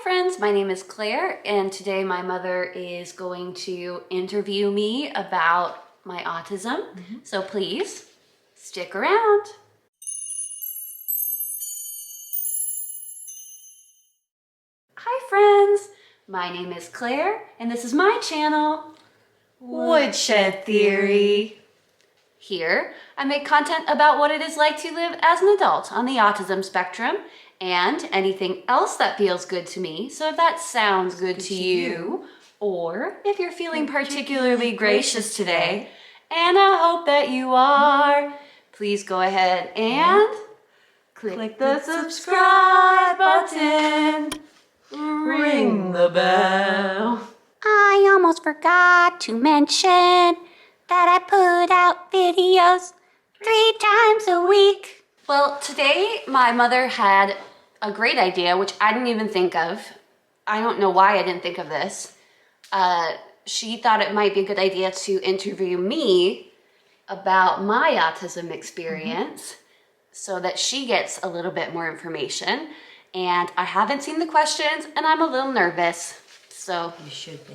Friends, my name is Claire, and today my mother is going to interview me about my autism. So please stick around. Hi friends, my name is Claire, and this is my channel, Woodshed Theory. Here, I make content about what it is like to live as an adult on the autism spectrum and anything else that feels good to me. So if that sounds good to you, or if you're feeling particularly gracious today, and I hope that you are, please go ahead and click the subscribe button. Ring the bell. I almost forgot to mention that I put out videos 3 times a week. Well, today my mother had a great idea, which I didn't even think of. I don't know why I didn't think of this. She thought it might be a good idea to interview me about my autism experience so that she gets a little bit more information. And I haven't seen the questions and I'm a little nervous, so. You should be.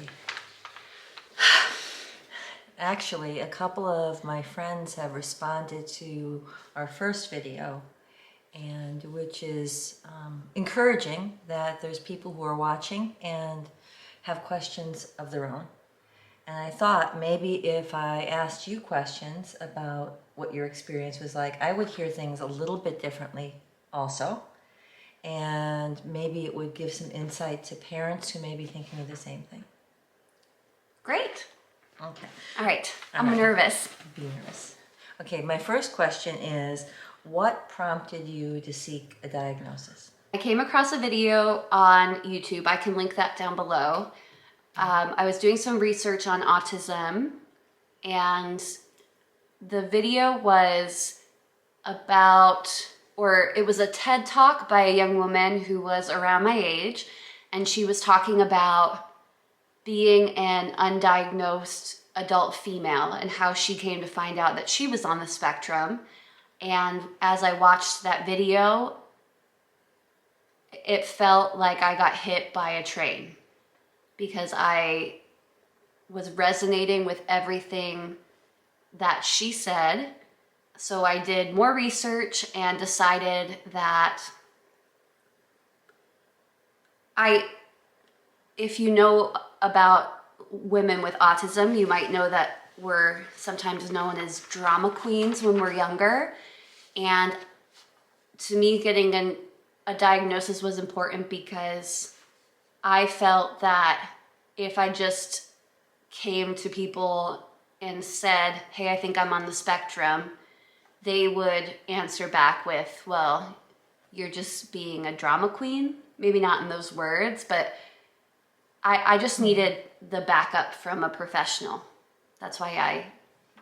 Actually, a couple of my friends have responded to our first video, and which is encouraging that there's people who are watching and have questions of their own. And I thought maybe if I asked you questions about what your experience was like, I would hear things a little bit differently also. And maybe it would give some insight to parents who may be thinking of the same thing. Great. Okay. All right. I'm nervous. Be nervous. Okay, my first question is, what prompted you to seek a diagnosis? I came across a video on YouTube. I can link that down below. I was doing some research on autism, and the video was about, or it was a TED Talk by a young woman who was around my age, and she was talking about being an undiagnosed adult female and how she came to find out that she was on the spectrum. And as I watched that video, it felt like I got hit by a train because I was resonating with everything that she said. So I did more research and decided that if you know about women with autism, you might know that we're sometimes known as drama queens when we're younger. And to me, getting a diagnosis was important because I felt that if I just came to people and said, hey, I think I'm on the spectrum, they would answer back with, well, you're just being a drama queen. Maybe not in those words, but I just needed the backup from a professional. That's why I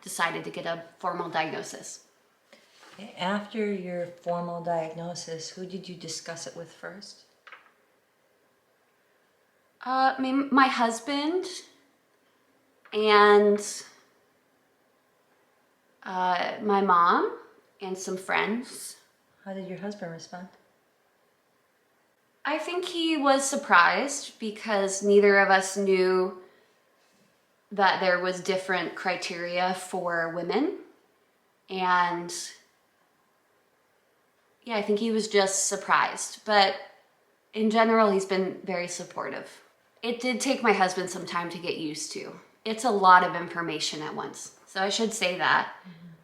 decided to get a formal diagnosis. After your formal diagnosis, who did you discuss it with first? My husband and my mom and some friends. How did your husband respond? I think he was surprised because neither of us knew that there was different criteria for women. And yeah, I think he was just surprised. But in general, he's been very supportive. It did take my husband some time to get used to. It's a lot of information at once. So I should say that.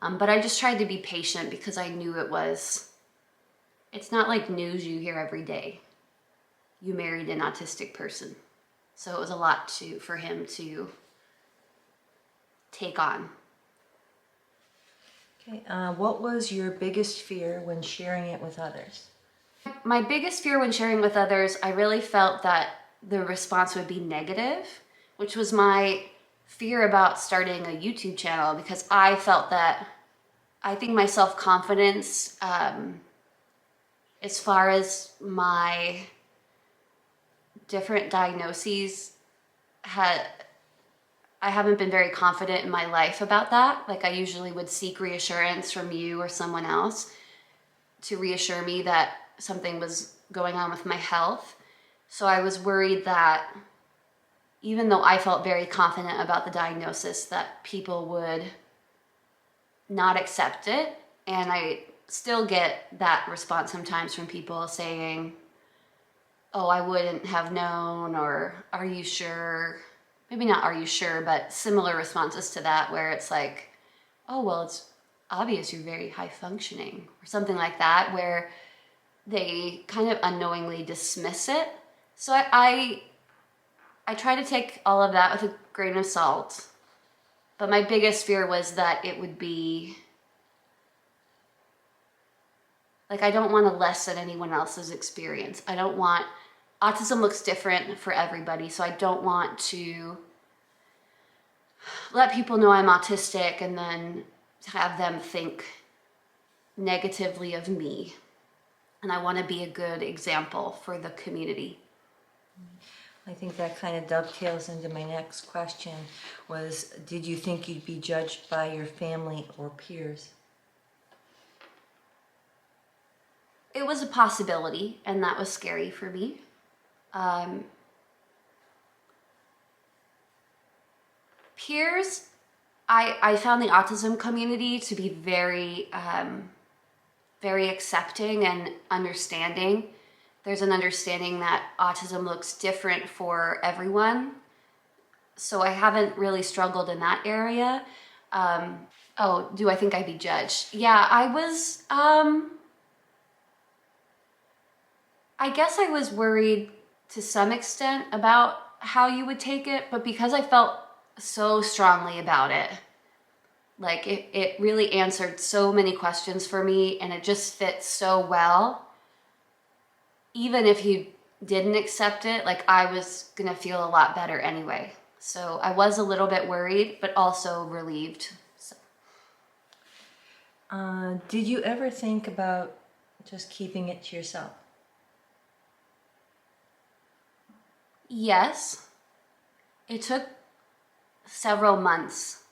But I just tried to be patient because I knew it's not like news you hear every day. You married an autistic person. So it was a lot for him to take on. Okay, what was your biggest fear when sharing it with others? My biggest fear when sharing with others, I really felt that the response would be negative, which was my fear about starting a YouTube channel, because I felt that I think my self-confidence, as far as my different diagnoses, I haven't been very confident in my life about that. Like I usually would seek reassurance from you or someone else to reassure me that something was going on with my health. So I was worried that even though I felt very confident about the diagnosis, that people would not accept it. And I still get that response sometimes from people saying, oh, I wouldn't have known, or are you sure? Maybe not are you sure, but similar responses to that, where it's like, oh, well, it's obvious you're very high functioning, or something like that, where they kind of unknowingly dismiss it. So I try to take all of that with a grain of salt. But my biggest fear was that it would be like, I don't want to lessen anyone else's experience. I don't want, autism looks different for everybody, so I don't want to let people know I'm autistic and then have them think negatively of me. And I want to be a good example for the community. I think that kind of dovetails into my next question was, did you think you'd be judged by your family or peers? It was a possibility, and that was scary for me. Peers, I found the autism community to be very, very accepting and understanding. There's an understanding that autism looks different for everyone. So I haven't really struggled in that area. Oh, do I think I'd be judged? Yeah, I was, I guess I was worried to some extent about how you would take it, but because I felt so strongly about it, like it really answered so many questions for me, and it just fits so well. Even if you didn't accept it, like, I was gonna feel a lot better anyway. So I was a little bit worried, but also relieved. So. Did you ever think about just keeping it to yourself? Yes, it took several months.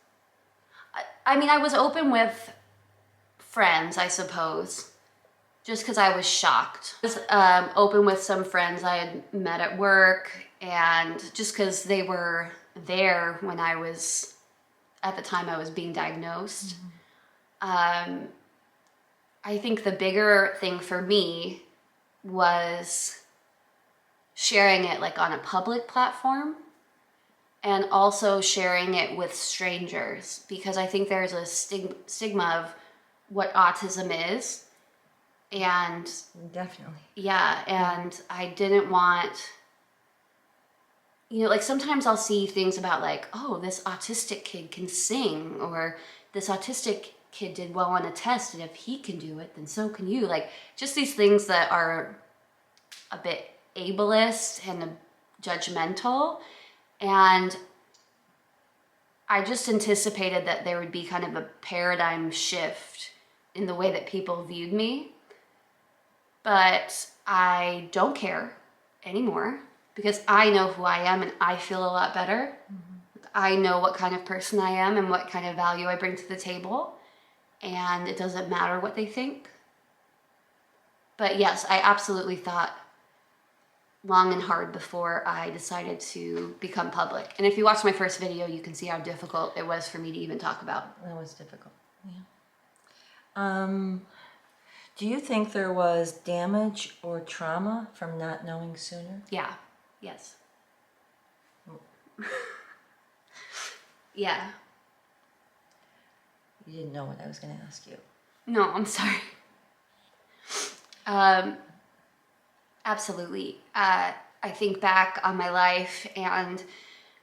I mean, I was open with friends, I suppose, just because I was shocked. I was open with some friends I had met at work, and just because they were there when I was, at the time I was being diagnosed. I think the bigger thing for me was sharing it like on a public platform, and also sharing it with strangers, because I think there's a stigma of what autism is. And Definitely. yeah, and I didn't want, like, sometimes I'll see things about like, oh, this autistic kid can sing, or this autistic kid did well on a test, and if he can do it, then so can you. Like, just these things that are a bit ableist and judgmental. And I just anticipated that there would be kind of a paradigm shift in the way that people viewed me. But I don't care anymore, because I know who I am and I feel a lot better. Mm-hmm. I know what kind of person I am and what kind of value I bring to the table. And it doesn't matter what they think. But yes, I absolutely thought long and hard before I decided to become public. And if you watch my first video, you can see how difficult it was for me to even talk about. That was difficult, yeah. Do you think there was damage or trauma from not knowing sooner? Yeah, yes. Yeah. You didn't know what I was going to ask you. No, I'm sorry. Absolutely. I think back on my life and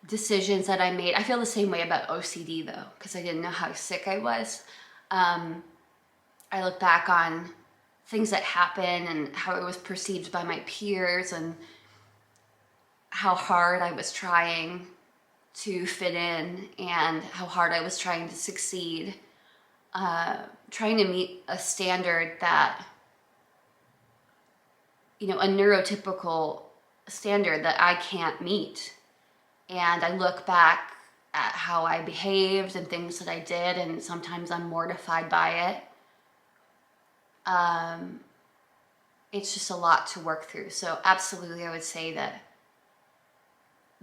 decisions that I made. I feel the same way about OCD, though, because I didn't know how sick I was. I look back on things that happened and how it was perceived by my peers, and how hard I was trying to fit in, and how hard I was trying to succeed, trying to meet a standard that, a neurotypical standard that I can't meet. And I look back at how I behaved and things that I did, and sometimes I'm mortified by it. it's just a lot to work through. So absolutely, I would say that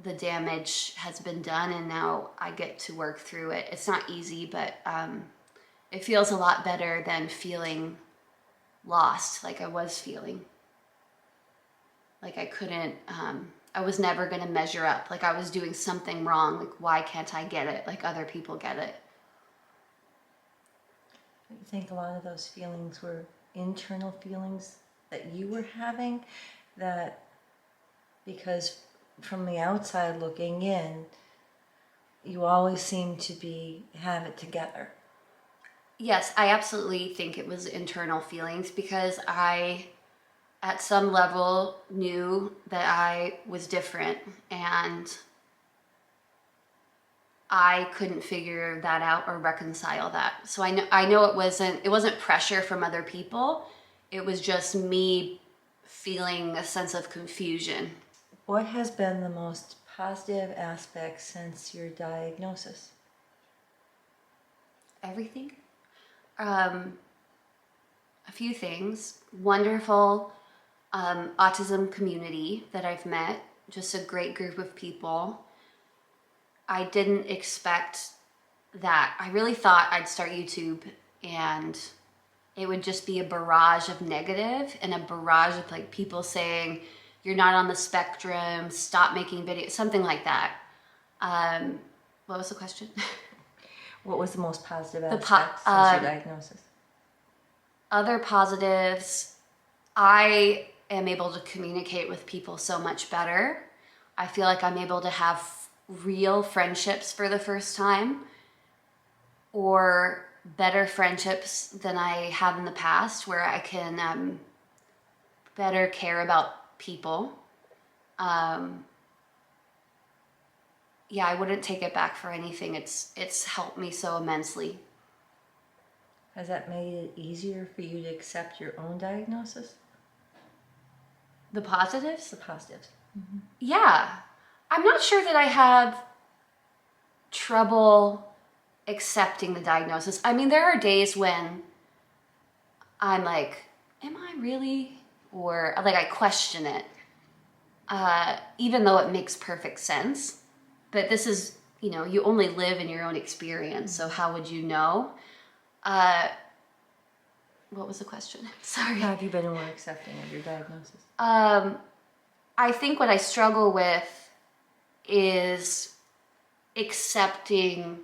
the damage has been done and now I get to work through it. It's not easy, but it feels a lot better than feeling lost like I was feeling. Like I couldn't, I was never going to measure up. Like I was doing something wrong. Like, why can't I get it like other people get it? I think a lot of those feelings were internal feelings that you were having, that because from the outside looking in, you always seem to have it together. Yes, I absolutely think it was internal feelings because I, at some level, knew that I was different and I couldn't figure that out or reconcile that. So I know it wasn't pressure from other people. It was just me feeling a sense of confusion. What has been the most positive aspect since your diagnosis? Everything. A few things. Wonderful autism community that I've met. Just a great group of people. I didn't expect that. I really thought I'd start YouTube and it would just be a barrage of negative and a barrage of like people saying, you're not on the spectrum, stop making videos, something like that. What was the question? What was the most positive aspect since your diagnosis? Other positives, I am able to communicate with people so much better. I feel like I'm able to have real friendships for the first time, or better friendships than I have in the past, where I can better care about people. Yeah, I wouldn't take it back for anything. It's helped me so immensely. Has that made it easier for you to accept your own diagnosis? The positives? The positives. Mm-hmm. Yeah. I'm not sure that I have trouble accepting the diagnosis. I mean, there are days when I'm like, am I really? Or like I question it, even though it makes perfect sense. But this is, you only live in your own experience. So how would you know? What was the question? Sorry. Have you been more accepting of your diagnosis? I think what I struggle with is accepting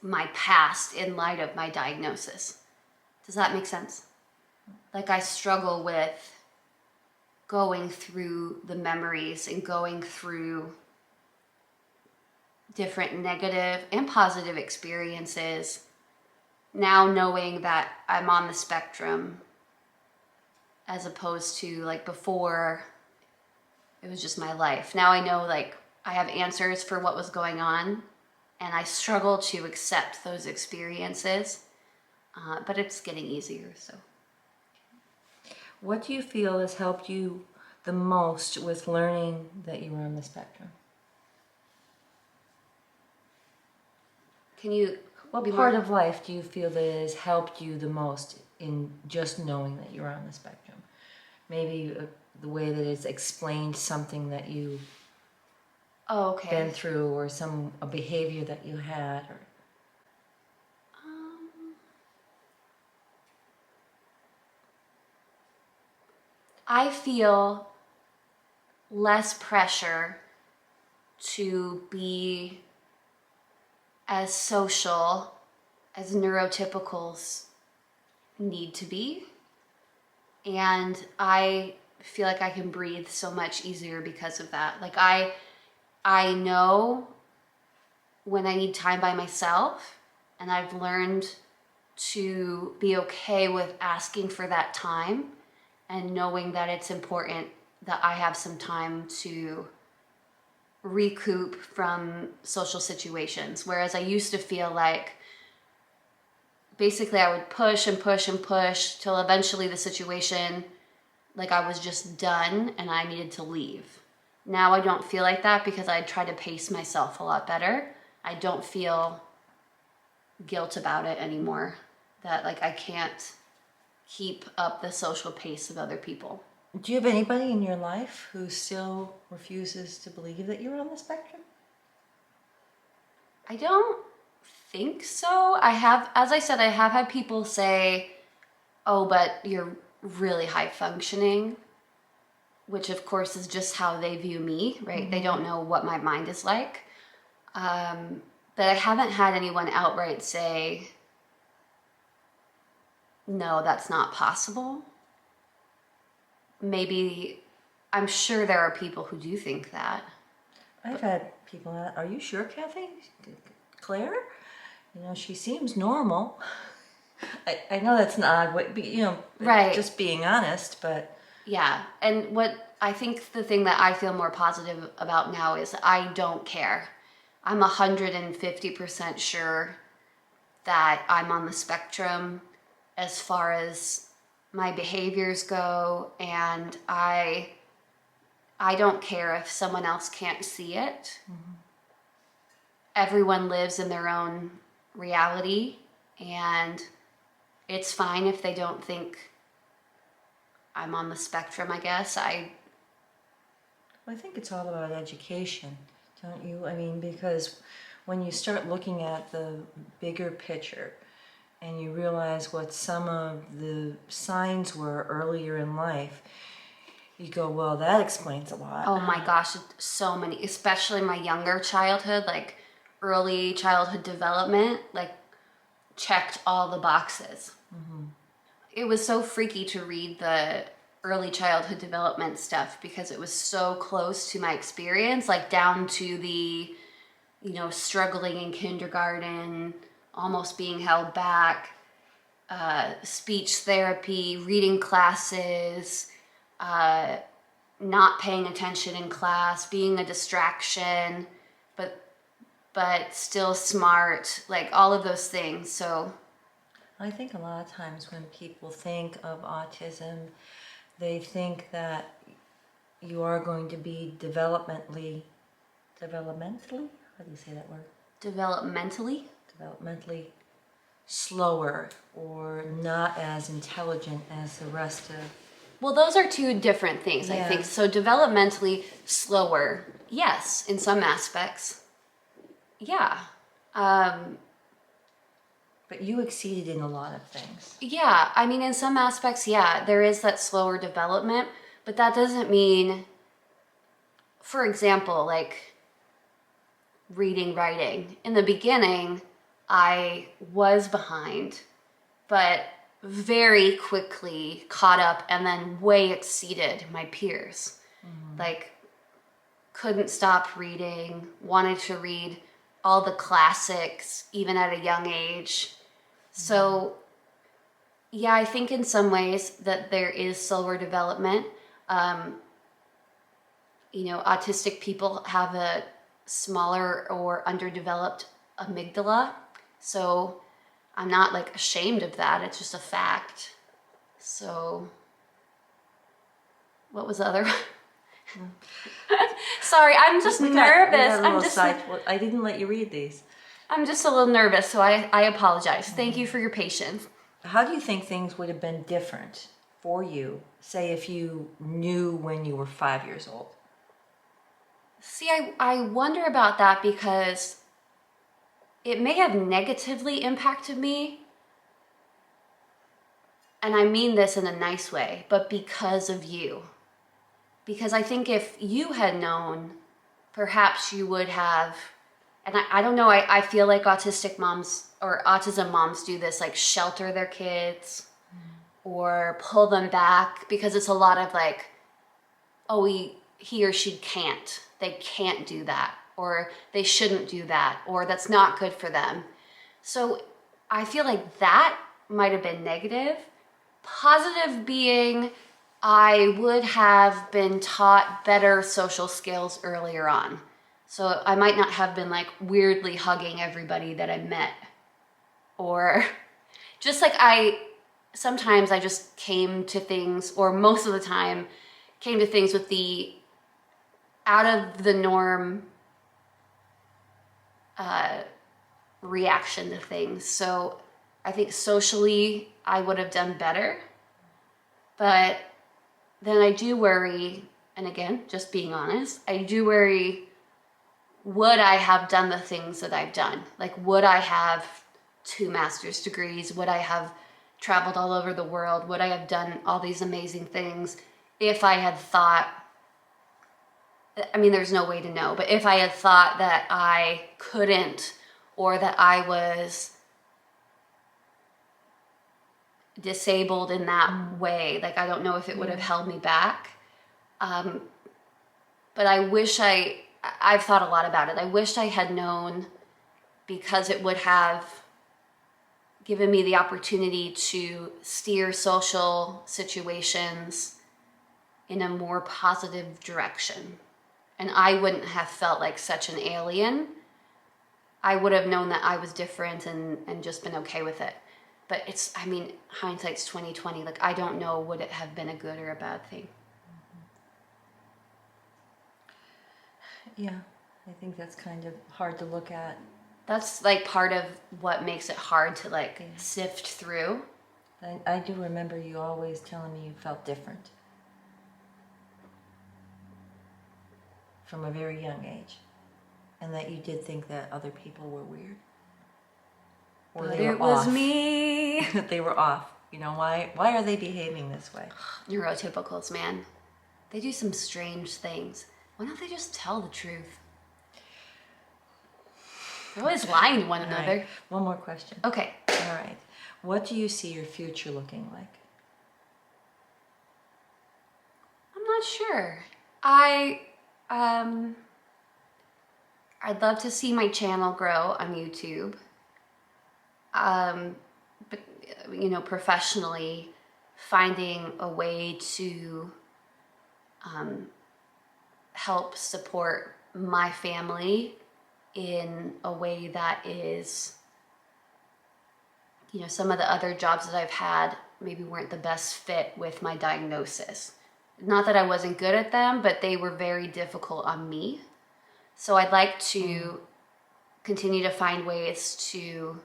my past in light of my diagnosis. Does that make sense? Like I struggle with going through the memories and going through different negative and positive experiences, now knowing that I'm on the spectrum, as opposed to like before, it was just my life. Now I know like I have answers for what was going on, and I struggle to accept those experiences, but it's getting easier. So, what do you feel has helped you the most with learning that you were on the spectrum? Can you? What part of life do you feel that has helped you the most in just knowing that you're on the spectrum? Maybe the way that it's explained something that you've been through, or a behavior that you had, or I feel less pressure to be as social as neurotypicals need to be. And I feel like I can breathe so much easier because of that. Like I know when I need time by myself, and I've learned to be okay with asking for that time and knowing that it's important that I have some time to recoup from social situations. Whereas I used to feel like basically I would push and push and push till eventually the situation, like I was just done and I needed to leave. Now I don't feel like that because I try to pace myself a lot better. I don't feel guilt about it anymore. That like I can't keep up the social pace of other people. Do you have anybody in your life who still refuses to believe that you're on the spectrum? I don't think so. I have, as I said, I have had people say, oh, but you're really high functioning, which of course is just how they view me, right? Mm-hmm. They don't know what my mind is like. But I haven't had anyone outright say, no, that's not possible. Maybe, I'm sure there are people who do think that. I've had people, are you sure, Kathy? Claire? You know, she seems normal. I know that's an odd way, you know, right. Just being honest, but... Yeah, and what I think the thing that I feel more positive about now is I don't care. I'm 150% sure that I'm on the spectrum as far as my behaviors go, and I don't care if someone else can't see it. Mm-hmm. Everyone lives in their own reality, and it's fine if they don't think I'm on the spectrum, I guess. I think it's all about education, don't you? I mean, because when you start looking at the bigger picture and you realize what some of the signs were earlier in life, you go, well, that explains a lot. Oh my gosh, so many, especially my younger childhood, like early childhood development, like checked all the boxes. Mm-hmm. It was so freaky to read the early childhood development stuff because it was so close to my experience, like down to the, you know, struggling in kindergarten, almost being held back, speech therapy, reading classes, not paying attention in class, being a distraction, but still smart, like all of those things. So I think a lot of times when people think of autism, they think that you are going to be developmentally, how do you say that word? Developmentally slower or not as intelligent as the rest of... Well, those are two different things, yeah. I think. So developmentally slower, yes, in some aspects. Yeah. But you exceeded in a lot of things. Yeah, I mean, in some aspects, yeah, there is that slower development, but that doesn't mean, for example, like reading, writing. In the beginning, I was behind, but very quickly caught up and then way exceeded my peers. Mm-hmm. Like, couldn't stop reading, wanted to read all the classics, even at a young age. So, yeah, I think in some ways that there is slower development. You know, autistic people have a smaller or underdeveloped amygdala. So I'm not like ashamed of that. It's just a fact. So what was the other one? Sorry, I'm just nervous. I didn't let you read these. I'm just a little nervous, so I apologize. Thank you for your patience. How do you think things would have been different for you, say if you knew when you were 5 years old? See, I wonder about that because it may have negatively impacted me. And I mean this in a nice way, but because of you. Because I think if you had known, perhaps you would have, and I don't know, I feel like autistic moms or autism moms do this, like shelter their kids or pull them back because it's a lot of like, oh, he or she can't. They can't do that, or they shouldn't do that, or that's not good for them. So I feel like that might have been negative. Positive being, I would have been taught better social skills earlier on. So I might not have been like weirdly hugging everybody that I met. Or just like sometimes I just came to things, or most of the time came to things with the out of the norm reaction to things. So I think socially I would have done better But then I do worry, and again, just being honest, I do worry, would I have done the things that I've done? Like, would I have 2 master's degrees? Would I have traveled all over the world? Would I have done all these amazing things if I had thought, I mean, there's no way to know, but if I had thought that I couldn't, or that I was disabled in that way, like, I don't know if it would have held me back. But I wish I've thought a lot about it. I wish I had known, because it would have given me the opportunity to steer social situations in a more positive direction. And I wouldn't have felt like such an alien. I would have known that I was different and just been okay with it. But it's, I mean, hindsight's 2020. Like, I don't know, would it have been a good or a bad thing? Yeah, I think that's kind of hard to look at. That's like part of what makes it hard to like sift through. I do remember you always telling me you felt different from a very young age, and that you did think that other people were weird. Or But they were it was off. me. That they were off. You know, why are they behaving this way? Neurotypicals, man. They do some strange things. Why don't they just tell the truth? They're always lying to one All another. right. One more question. Okay. All right. What do you see your future looking like? I'm not sure. I'd love to see my channel grow on YouTube. But you know, professionally, finding a way to help support my family in a way that is, you know, some of the other jobs that I've had maybe weren't the best fit with my diagnosis. Not that I wasn't good at them, but they were very difficult on me. So I'd like to continue to find ways to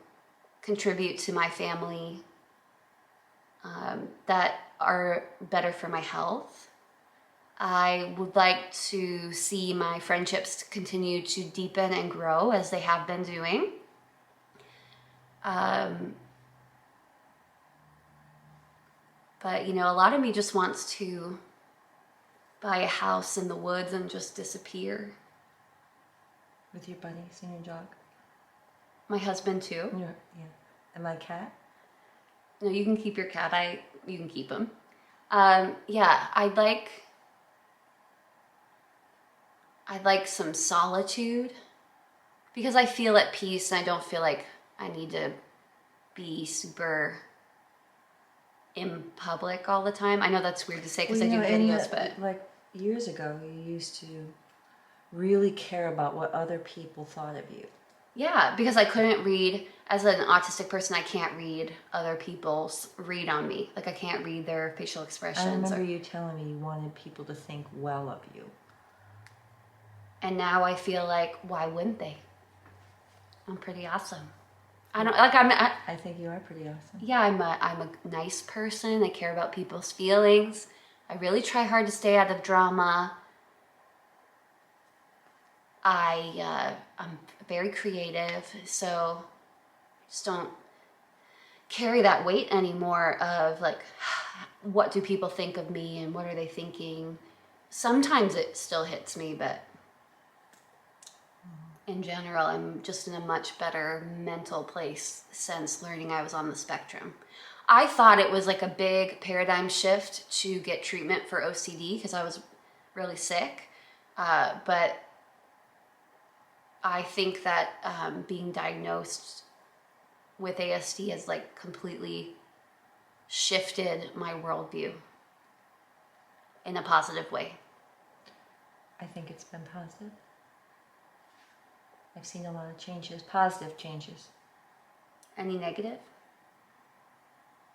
contribute to my family that are better for my health. I would like to see my friendships continue to deepen and grow as they have been doing. But, you know, a lot of me just wants to buy a house in the woods and just disappear. With your buddies and your dog? My husband, too. Yeah. And my cat? No, you can keep your cat. You can keep him. Yeah, I'd like some solitude, because I feel at peace and I don't feel like I need to be super in public all the time. I know that's weird to say because I do videos, but like years ago, you used to really care about what other people thought of you. yeah, because I couldn't read, as an autistic person, I can't read other people's read on me. Like, I can't read their facial expressions. I remember you telling me you wanted people to think well of you. And now I feel like, why wouldn't they? I'm pretty awesome. I think you are pretty awesome. Yeah, I'm a nice person. I care about people's feelings. I really try hard to stay out of drama. I'm very creative, so just don't carry that weight anymore of like, what do people think of me and what are they thinking? Sometimes it still hits me, but in general, I'm just in a much better mental place since learning I was on the spectrum. I thought it was like a big paradigm shift to get treatment for OCD because I was really sick. But I think that being diagnosed with ASD has like completely shifted my worldview in a positive way. I think it's been positive. I've seen a lot of changes, positive changes. Any negative?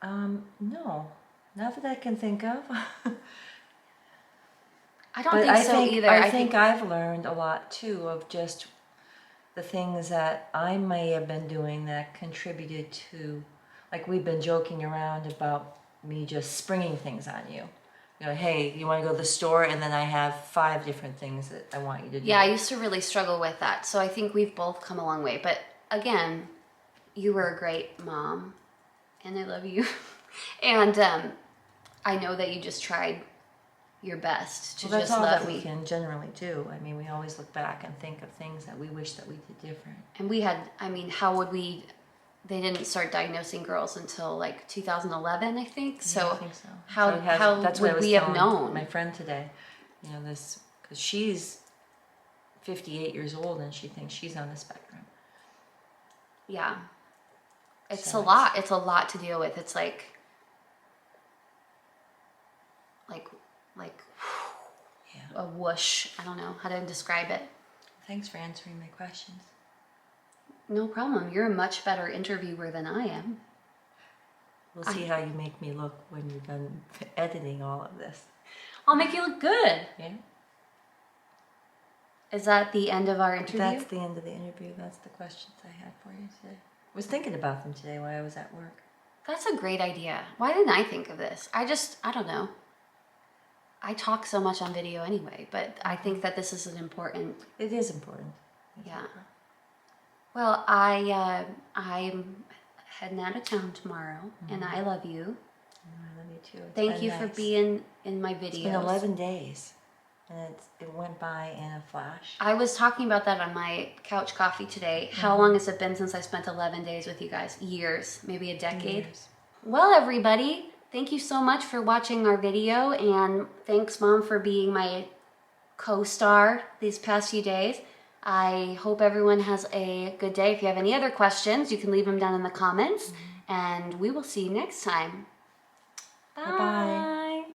No, not that I can think of. I don't think so either. I think I've learned a lot too of just the things that I may have been doing that contributed to, like we've been joking around about me just springing things on you. You know, hey, you want to go to the store, and then I have 5 different things that I want you to do. Yeah, I used to really struggle with that. So I think we've both come a long way. But again, you were a great mom, and I love you. And I know that you just tried your best to That's just all love that we me. can generally do. I mean, we always look back and think of things that we wish that we did different. And we had, I mean, how would we, they didn't start diagnosing girls until like 2011, I think. So, Yeah, I think so. how, So it has- how that's what I would was we have telling known? my friend today, you know, this, because she's 58 years old and she thinks she's on the spectrum. Yeah. It's So a lot. It's a lot to deal with. It's like Yeah. a whoosh. I don't know how to describe it. Thanks for answering my questions. No problem. You're a much better interviewer than I am. We'll see how you make me look when you're done editing all of this. I'll make you look good. Yeah? Is that the end of our interview? That's the end of the interview. That's the questions I had for you today. I was thinking about them today while I was at work. That's a great idea. Why didn't I think of this? I don't know. I talk so much on video anyway, but I think that this is an important... It is important. Yeah. Well, I'm heading out of town tomorrow, and I love you. I love you too. It's Thank been you for nice. being in my videos. It's been 11 days, and it went by in a flash. I was talking about that on my couch coffee today. How long has it been since I spent 11 days with you guys? Years, maybe a decade. Years. Well, everybody, thank you so much for watching our video, and thanks, Mom, for being my co-star these past few days. I hope everyone has a good day. If you have any other questions, you can leave them down in the comments, and we will see you next time. Bye-bye.